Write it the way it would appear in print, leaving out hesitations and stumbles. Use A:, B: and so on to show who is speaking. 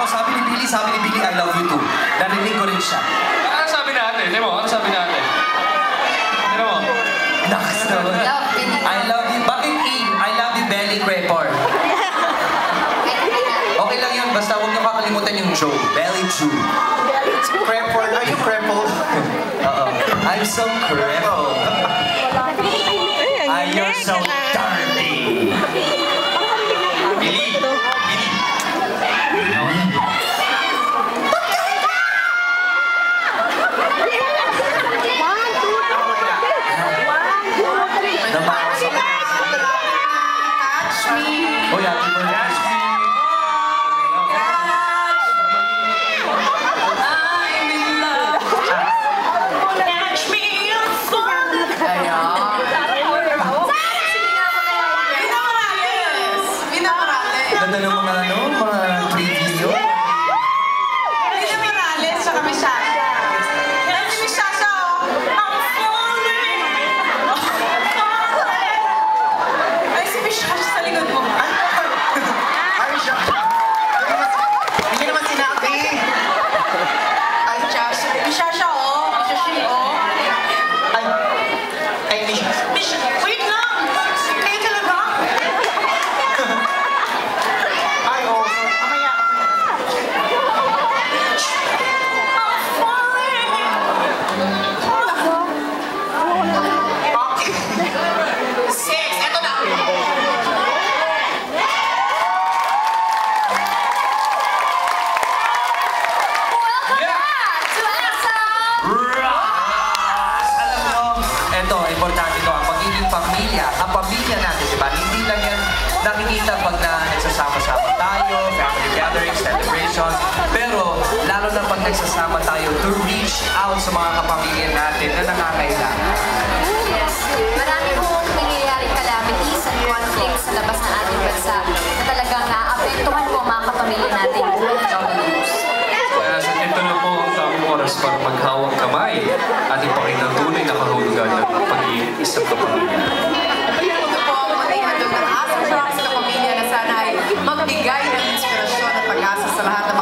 A: ako, sabi ni Billy, I love you too. Narinig ko rin siya.
B: Ano sabi natin? Di mo? Ano sabi natin? Ano mo?
A: Nakas naman. I love you. Bakit E? I love you, Belly Crepor. Okay lang yun, basta huwag niyo kakalimutan yung Joe. Belly Joe.
C: Crepor, are you crippled?
A: Oo. I'm so crippled. You're so dirty. Billy. Billy. Oh yeah, people catch me. I'm in love. Catch me on fire. Ganda ng mga mga preview.
D: Lina Morales, saka may Shasha. Alam niyo may Shasha, oh. I'm falling. Ay, si Miss Shasha sa likod mo.
C: Ay, siya. Hindi naman sinabi.
D: Ay, Shasha. Miss Shasha, oh. Miss Shasha, oh.
C: Ay,
D: Miss, wait lang. Kayo talaga?
C: ay, oh. Mamaya.
D: Six, eto na.
A: Alam mo, eto, importante to, ang pagiging pamilya, ang pamilya natin, di ba? Hindi lang yan nakikita pag nagsasama-sama tayo, family gatherings, celebrations, pero lalo na pag nagsasama tayo to reach out sa mga kapamilya natin na nangangailangan.
E: Yes. Marami pong nangyayari calamities and conflicts sa labas ng ating bansa na talagang naapektuhan po ang mga kapamilya natin throughout the news.
B: Kaya sa ito na po ang tamang oras para maghawak kamay at ipakita tunay na kahulugan ng pag-iisang kapamilya.
D: Ito po ang malihandog ng asa sa pamilya na sana ay magbigay ng inspirasyon at pag-asa sa lahat ng